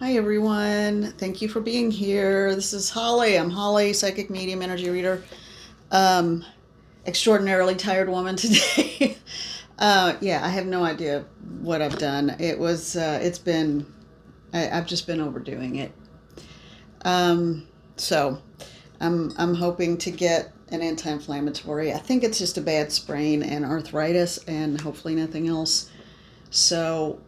Hi, everyone. Thank you for being here. This is Holly. I'm Holly, psychic medium, energy reader. Um, Extraordinarily tired woman today. Yeah, I have no idea what I've done. I've just been overdoing it. Um, so I'm hoping to get an anti-inflammatory. I think it's just a bad sprain and arthritis, and hopefully nothing else. So,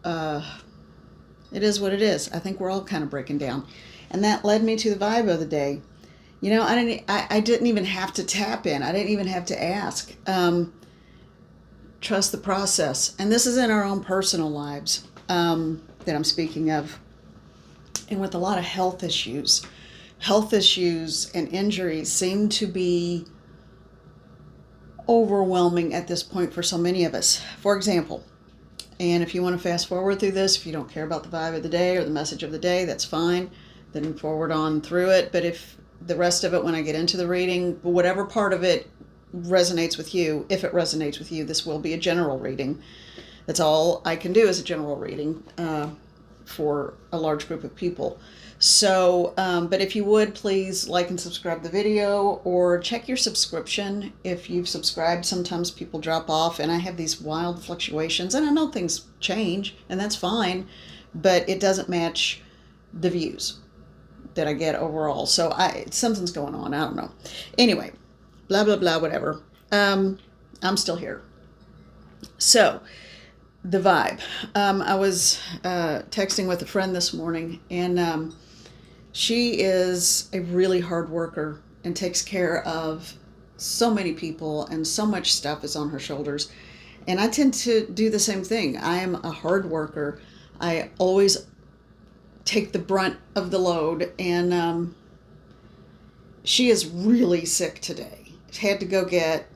it is what it is. I think we're all kind of breaking down. And that led me to the vibe of the day. I didn't even have to tap in. I didn't even have to ask. Trust the process. And this is in our own personal lives that I'm speaking of. And with a lot of health issues and injuries seem to be overwhelming at this point for so many of us. For example, and if you want to fast forward through this, if you don't care about the vibe of the day or the message of the day, that's fine. Then forward on through it. But if the rest of it, when I get into the reading, whatever part of it resonates with you, if it resonates with you, this will be a general reading. That's all I can do is a general reading for a large group of people. So, but if you would please like and subscribe the video or check your subscription. If you've subscribed, sometimes people drop off and I have these wild fluctuations and I know things change and that's fine, but it doesn't match the views that I get overall. So something's going on. I don't know. Anyway, blah, blah, blah, whatever. I'm still here. So the vibe. I was texting with a friend this morning and she is a really hard worker and takes care of so many people, and so much stuff is on her shoulders. And I tend to do the same thing. I am a hard worker. I always take the brunt of the load, and she is really sick today. Had to go get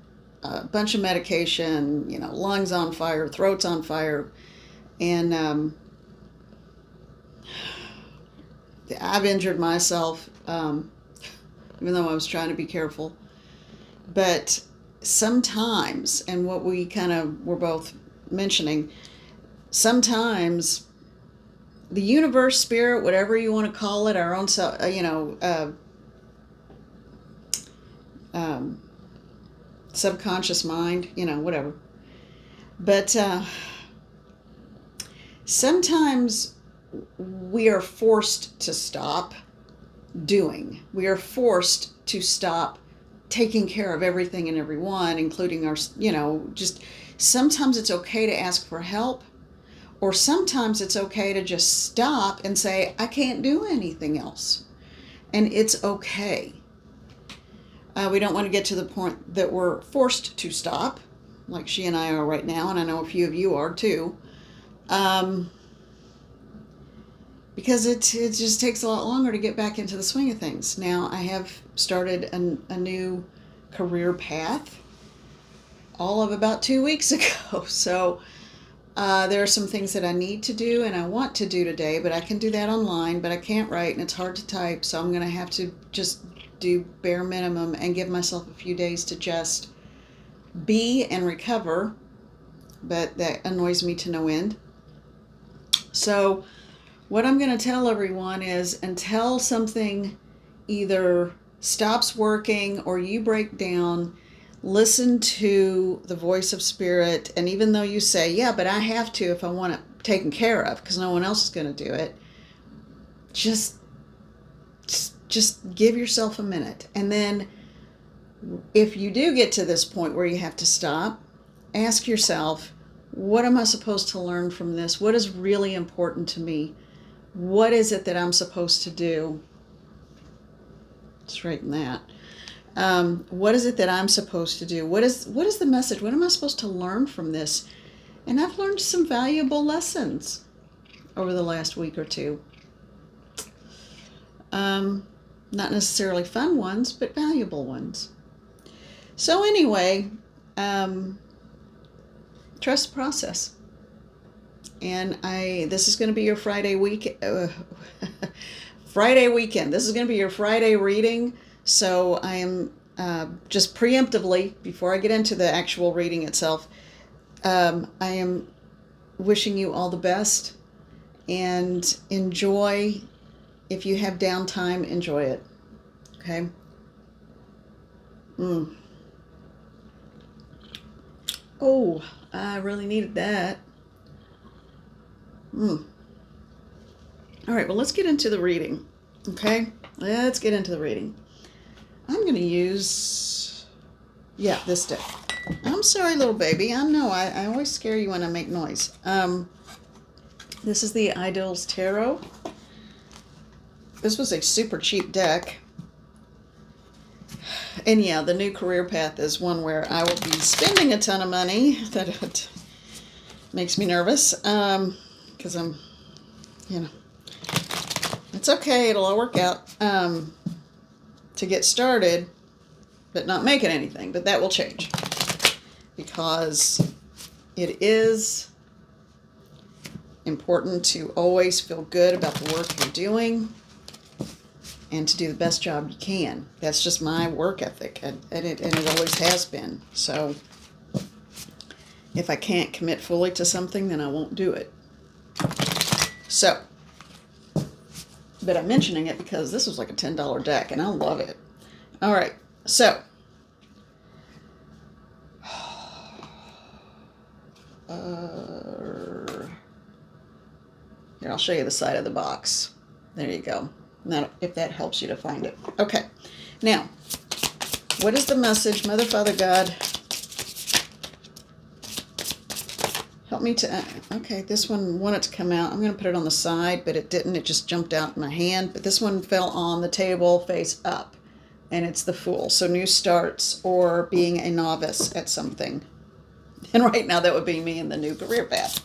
a bunch of medication, lungs on fire, throat's on fire, and I've injured myself, even though I was trying to be careful. But sometimes, and what we kind of were both mentioning, sometimes the universe, spirit, whatever you want to call it, our own self, subconscious mind, whatever. But sometimes we are forced to stop doing. We are forced to stop taking care of everything and everyone, including our, just sometimes it's okay to ask for help, or sometimes it's okay to just stop and say, I can't do anything else. And it's okay. We don't want to get to the point that we're forced to stop, like she and I are right now, and I know a few of you are too. Because it just takes a lot longer to get back into the swing of things. Now, I have started a new career path all of about 2 weeks ago. So there are some things that I need to do and I want to do today, but I can do that online, but I can't write and it's hard to type. So I'm going to have to just do bare minimum and give myself a few days to just be and recover. But that annoys me to no end. So what I'm going to tell everyone is, until something either stops working or you break down, listen to the voice of spirit. And even though you say, yeah, but I have to if I want it taken care of because no one else is going to do it, just give yourself a minute. And then if you do get to this point where you have to stop, ask yourself, what am I supposed to learn from this? What is really important to me? What is it that I'm supposed to do? Straighten that. What is it that I'm supposed to do? What is the message? What am I supposed to learn from this? And I've learned some valuable lessons over the last week or two. Not necessarily fun ones, but valuable ones. So anyway, trust the process. And this is going to be your Friday Friday weekend. This is going to be your Friday reading. So I am just preemptively, before I get into the actual reading itself, I am wishing you all the best and enjoy. If you have downtime, enjoy it. Okay? Oh, I really needed that. All right, well, let's get into the reading. Okay? Let's get into the reading. I'm going to use, this deck. I'm sorry, little baby. I know, I always scare you when I make noise. This is the Idols Tarot. This was a super cheap deck. And yeah, the new career path is one where I will be spending a ton of money. That makes me nervous. Because I'm, it's okay. It'll all work out. To get started, but not making anything. But that will change. Because it is important to always feel good about the work you're doing and to do the best job you can. That's just my work ethic, and it always has been. So if I can't commit fully to something, then I won't do it. So, but I'm mentioning it because this was like a $10 deck, and I love it. All right, so here, I'll show you the side of the box. There you go. Now, if that helps you to find it. Okay. Now, what is the message? Mother, Father, God, help me to... Okay, this one wanted to come out. I'm going to put it on the side, but it didn't. It just jumped out in my hand. But this one fell on the table face up, and it's the Fool. So new starts or being a novice at something. And right now, that would be me in the new career path.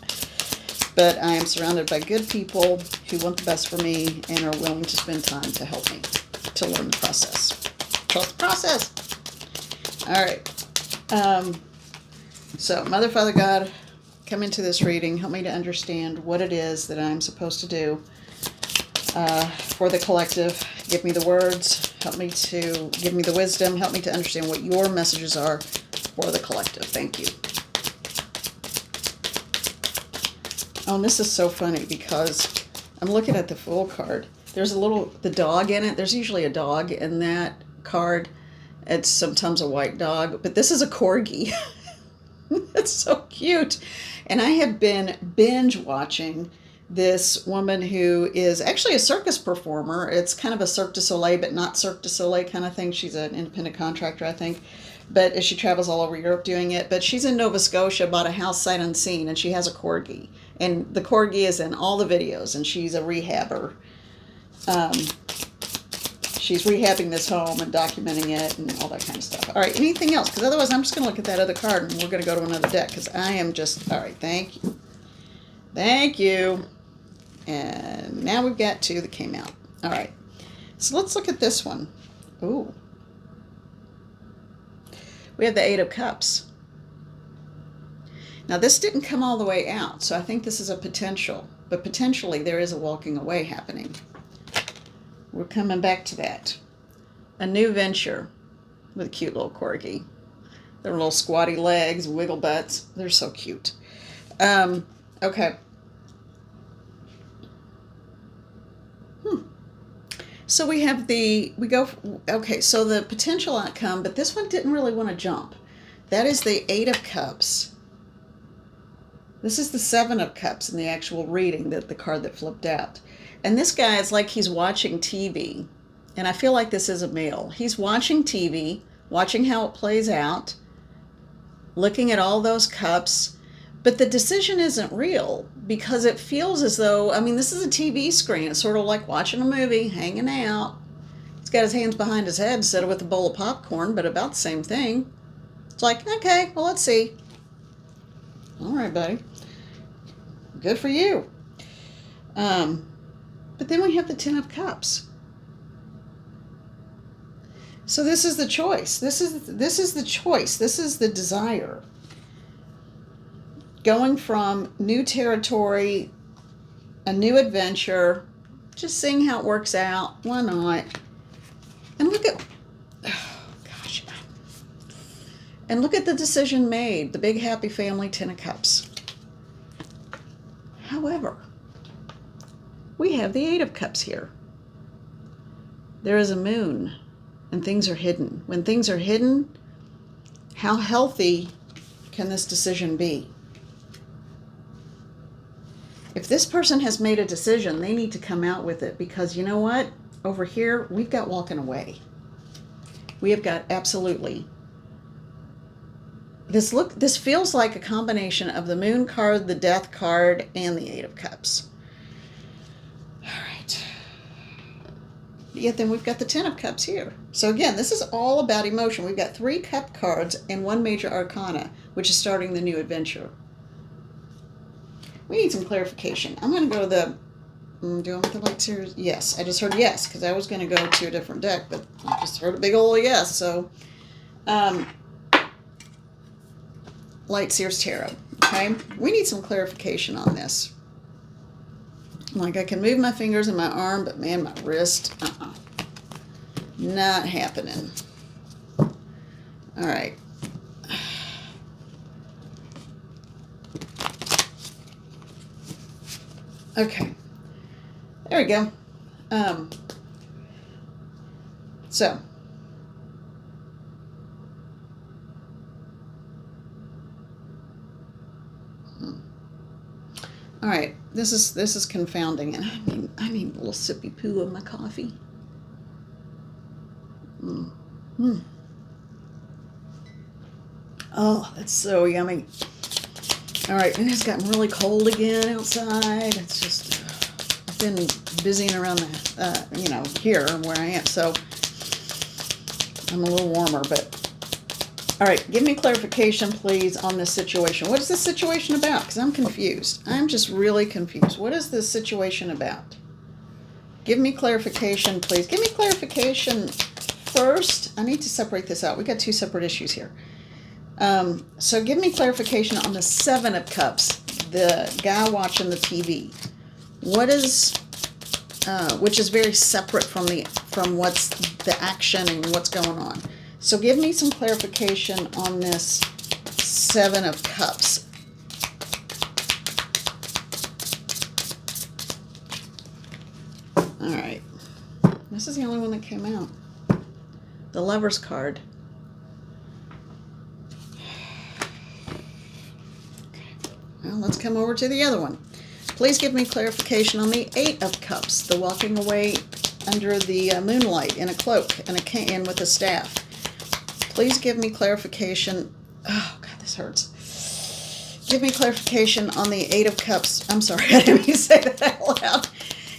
But I am surrounded by good people who want the best for me and are willing to spend time to help me to learn the process. Trust the process. All right. So, Mother, Father, God, come into this reading. Help me to understand what it is that I'm supposed to do for the collective. Give me the words. Help me to give me the wisdom. Help me to understand what your messages are for the collective. Thank you. Oh, and this is so funny because I'm looking at the Fool card. There's the dog in it. There's usually a dog in that card. It's sometimes a white dog, but this is a corgi. It's so cute. And I have been binge watching this woman who is actually a circus performer. It's kind of a Cirque du Soleil, but not Cirque du Soleil kind of thing. She's an independent contractor, I think. But she travels all over Europe doing it. But she's in Nova Scotia, bought a house sight unseen, and she has a corgi. And the corgi is in all the videos, and she's a rehabber. She's rehabbing this home and documenting it and all that kind of stuff. All right, anything else? Because otherwise I'm just going to look at that other card, and we're going to go to another deck, because I am just... All right, thank you. Thank you. And now we've got two that came out. All right, so let's look at this one. Ooh. We have the Eight of Cups. Now, this didn't come all the way out, so I think this is a potential. But potentially, there is a walking away happening. We're coming back to that. A new venture with a cute little corgi. Their little squatty legs, wiggle butts. They're so cute. Okay. So we have so the potential outcome, but this one didn't really want to jump. That is the Eight of Cups. This is the Seven of Cups in the actual reading, the card that flipped out. And this guy is like he's watching TV. And I feel like this is a male. He's watching TV, watching how it plays out, looking at all those cups. But the decision isn't real because it feels as though, this is a TV screen. It's sort of like watching a movie, hanging out. He's got his hands behind his head instead of with a bowl of popcorn, but about the same thing. It's like, okay, well, let's see. All right, buddy. Good for you. But then we have the Ten of Cups. So this is the choice. This is the choice. This is the desire. Going from new territory, a new adventure, just seeing how it works out. Why not? And look at, and look at the decision made. The big happy family, Ten of Cups. However, we have the Eight of Cups here. There is a moon, and things are hidden. When things are hidden, how healthy can this decision be? If this person has made a decision, they need to come out with it, because you know what? Over here, we've got walking away. We have got absolutely. This feels like a combination of the Moon card, the Death card, and the Eight of Cups. All right. Yet then we've got the Ten of Cups here. So again, this is all about emotion. We've got 3 cup cards and 1 major arcana, which is starting the new adventure. We need some clarification. I'm going to go to the... do I want the Light Seers? Yes. I just heard yes, because I was going to go to a different deck, but I just heard a big old yes. So, Light Seers Tarot. Okay? We need some clarification on this. Like, I can move my fingers and my arm, but man, my wrist, not happening. All right. Okay. There we go. So. All right. This is confounding, and I need a little sippy poo of my coffee. Oh, that's so yummy. All right, and it's gotten really cold again outside. It's just, I've been busying around the, here where I am, so I'm a little warmer, but, all right, give me clarification, please, on this situation. What is this situation about? Because I'm confused. I'm just really confused. What is this situation about? Give me clarification, please. Give me clarification first. I need to separate this out. We got 2 separate issues here. So give me clarification on the 7 of Cups, the guy watching the TV. What is, which is very separate from what's the action and what's going on. So give me some clarification on this 7 of Cups. All right. This is the only one that came out. The Lover's card. Well, let's come over to the other one. Please give me clarification on the 8 of Cups, the walking away under the moonlight in a cloak and a cane with a staff. Please give me clarification. Oh, God, this hurts. Give me clarification on the 8 of Cups. I'm sorry, I didn't mean to say that out loud.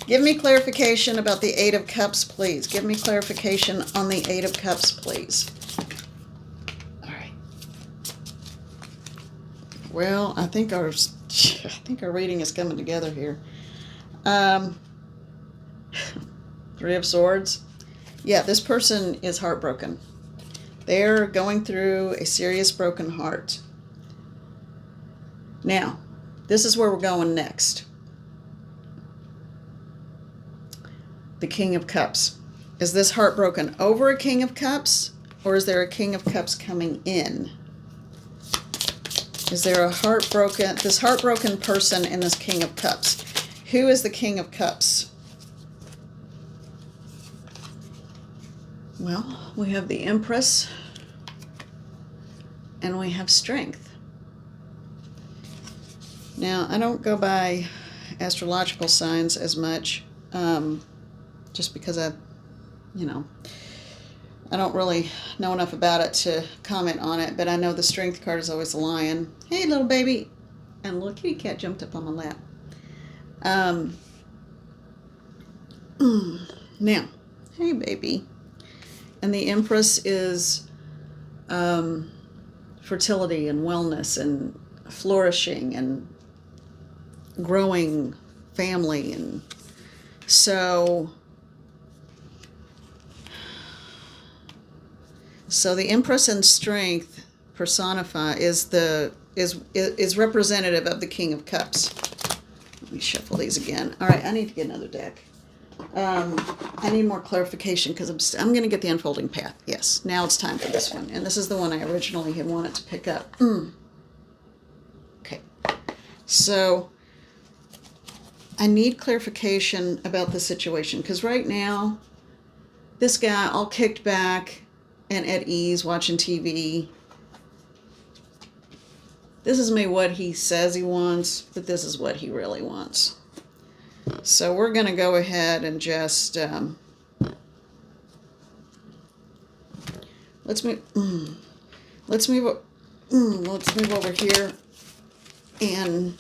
Give me clarification about the 8 of Cups, please. Give me clarification on the 8 of Cups, please. Well, I think our reading is coming together here. 3 of Swords. Yeah, this person is heartbroken. They're going through a serious broken heart. Now, this is where we're going next. The King of Cups. Is this heartbroken over a King of Cups, or is there a King of Cups coming in? Is there this heartbroken person in this King of Cups? Who is the King of Cups? Well, we have the Empress, and we have Strength. Now, I don't go by astrological signs as much, just because I don't really know enough about it to comment on it, but I know the Strength card is always a lion. Hey, little baby. And a little kitty cat jumped up on my lap. Now, hey, baby. And the Empress is fertility and wellness and flourishing and growing family. And so the Empress and Strength personify is representative of the King of Cups. Let me shuffle these again. All right, I need to get another deck. I need more clarification because I'm going to get the Unfolding Path. Yes, now it's time for this one. And this is the one I originally had wanted to pick up. Okay. So I need clarification about the situation, because right now, this guy all kicked back and at ease watching TV. This is maybe what he says he wants, but this is what he really wants. So we're going to go ahead and just let's move over here and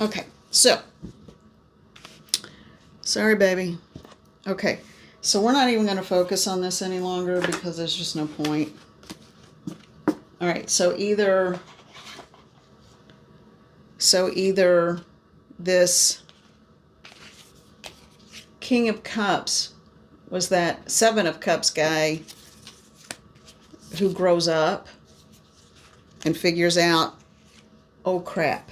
okay. So sorry, baby. Okay, so we're not even going to focus on this any longer because there's just no point. All right, so either this King of Cups was that Seven of Cups guy who grows up and figures out, oh crap,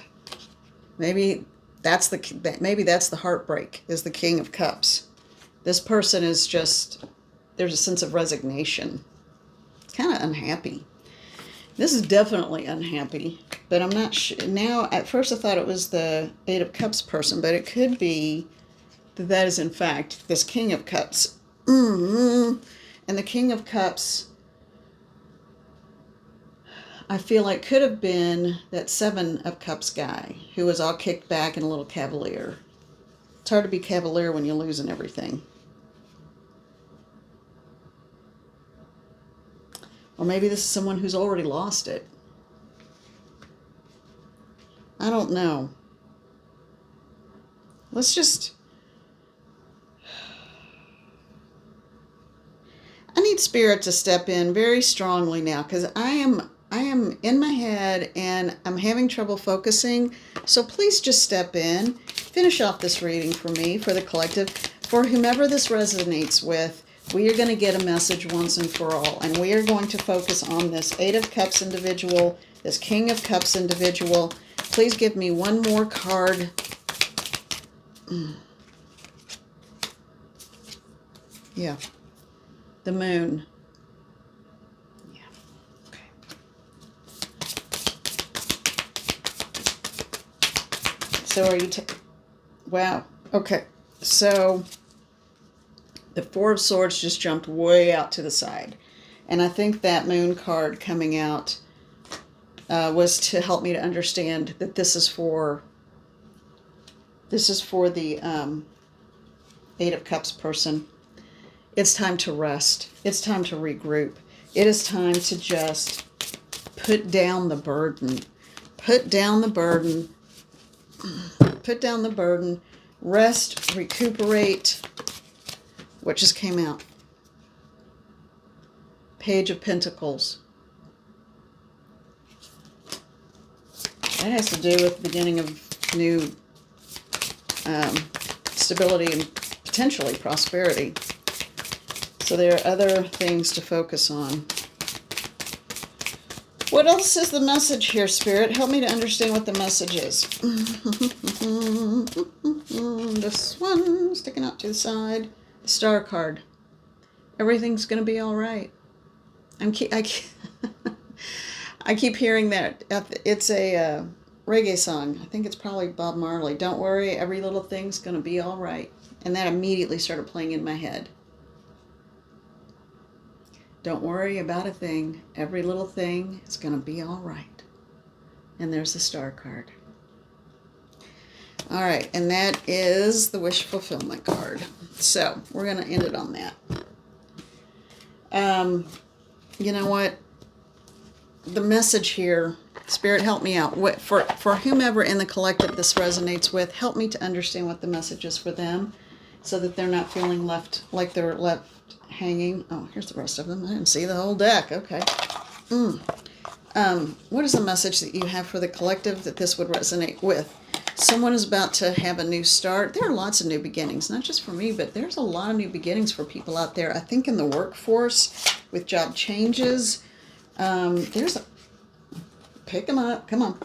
maybe that's the heartbreak, is the King of Cups. This person is just, there's a sense of resignation. It's kind of unhappy. This is definitely unhappy, but I'm not sure. Now, at first I thought it was the Eight of Cups person, but it could be that is in fact this King of Cups. And the King of Cups, I feel like could have been that Seven of Cups guy who was all kicked back and a little cavalier. It's hard to be cavalier when you're losing everything. Or maybe this is someone who's already lost it. I don't know. Let's just... I need Spirit to step in very strongly now, because I am in my head and I'm having trouble focusing. So please just step in. Finish off this reading for me, for the collective. For whomever this resonates with, we are going to get a message once and for all. And we are going to focus on this Eight of Cups individual, this King of Cups individual. Please give me one more card. Yeah. The Moon. Yeah. Okay. So are you... Wow. Okay. So... the Four of Swords just jumped way out to the side. And I think that Moon card coming out was to help me to understand that this is for the Eight of Cups person. It's time to rest. It's time to regroup. It is time to just put down the burden. Put down the burden. Put down the burden. Rest, recuperate. What just came out? Page of Pentacles. That has to do with the beginning of new stability and potentially prosperity. So there are other things to focus on. What else is the message here, Spirit? Help me to understand what the message is. This one sticking out to the side. The Star card. Everything's going to be all right. I keep hearing that. It's a reggae song. I think it's probably Bob Marley. Don't worry, every little thing's going to be all right. And that immediately started playing in my head. Don't worry about a thing. Every little thing is going to be all right. And there's the Star card. All right, and that is the Wish Fulfillment card. So we're going to end it on that. You know what? The message here, Spirit, help me out. For whomever in the collective this resonates with, help me to understand what the message is for them so that they're not feeling left, like they're left hanging. Oh, here's the rest of them. I didn't see the whole deck. Okay. What is the message that you have for the collective that this would resonate with? Someone is about to have a new start. There are lots of new beginnings, not just for me, but there's a lot of new beginnings for people out there. I think in the workforce with job changes, pick them up. Come on.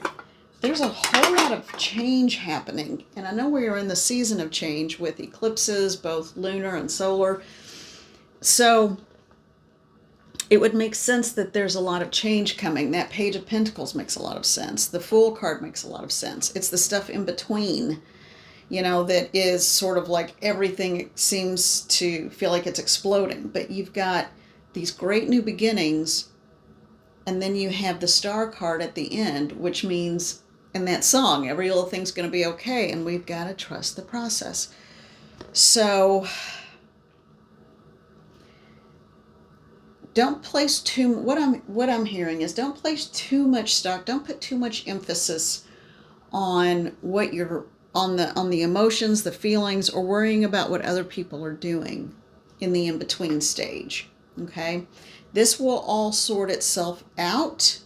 There's a whole lot of change happening. And I know we are in the season of change with eclipses, both lunar and solar. So it would make sense that there's a lot of change coming. That Page of Pentacles makes a lot of sense. The Fool card makes a lot of sense. It's the stuff in between, that is sort of like everything seems to feel like it's exploding. But you've got these great new beginnings, and then you have the Star card at the end, which means in that song, every little thing's going to be okay, and we've got to trust the process. So don't place what I'm hearing is, don't place too much stock, don't put too much emphasis on what you're on the emotions, the feelings, or worrying about what other people are doing in the in-between stage. Okay? This will all sort itself out.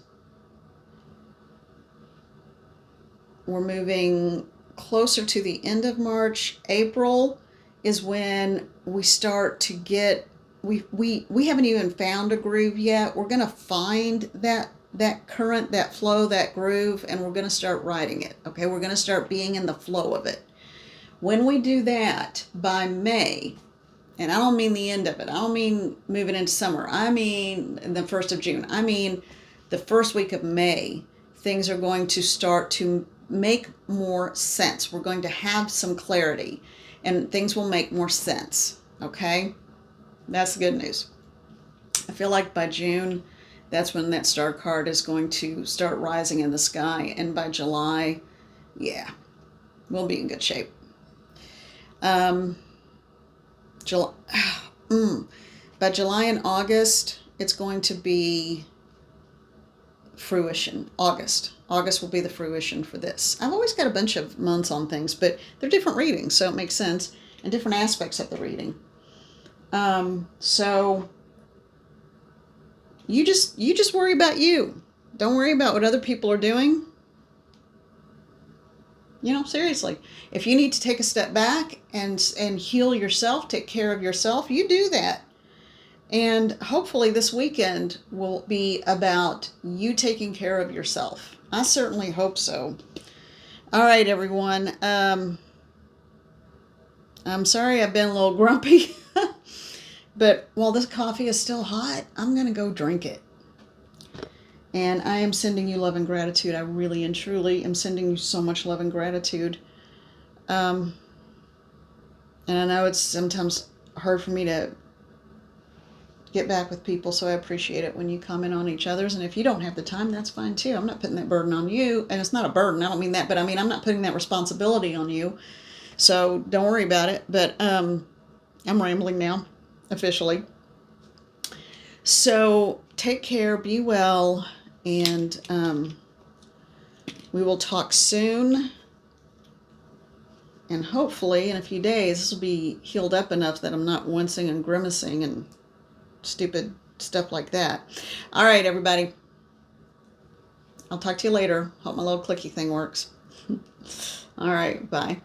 We're moving closer to the end of March. April is when we start to get, we haven't even found a groove yet. We're going to find that current, that flow, that groove, and we're going to start riding it. Okay, we're going to start being in the flow of it. When we do that by May, and I don't mean the end of it, I don't mean moving into summer, I mean the 1st of June, I mean the first week of May, things are going to start to make more sense. We're going to have some clarity, and things will make more sense. Okay? That's the good news. I feel like by June, that's when that Star card is going to start rising in the sky. And by July, yeah, we'll be in good shape. July, by July and August, it's going to be fruition. August will be the fruition for this. I've always got a bunch of months on things, but they're different readings, so it makes sense, and different aspects of the reading. So you just worry about you. Don't worry about what other people are doing. Seriously, if you need to take a step back and heal yourself, take care of yourself, you do that. And hopefully this weekend will be about you taking care of yourself. I certainly hope so. All right, everyone. I'm sorry I've been a little grumpy. But while this coffee is still hot, I'm going to go drink it. And I am sending you love and gratitude. I really and truly am sending you so much love and gratitude. And I know it's sometimes hard for me to get back with people, so I appreciate it when you comment on each other's. And if you don't have the time, that's fine too. I'm not putting that burden on you. And it's not a burden, I don't mean that, but I mean, I'm not putting that responsibility on you. So don't worry about it. But I'm rambling now, officially. So take care, be well, and we will talk soon. And hopefully in a few days, this will be healed up enough that I'm not wincing and grimacing and stupid stuff like that. All right, everybody. I'll talk to you later. Hope my little clicky thing works. All right, bye.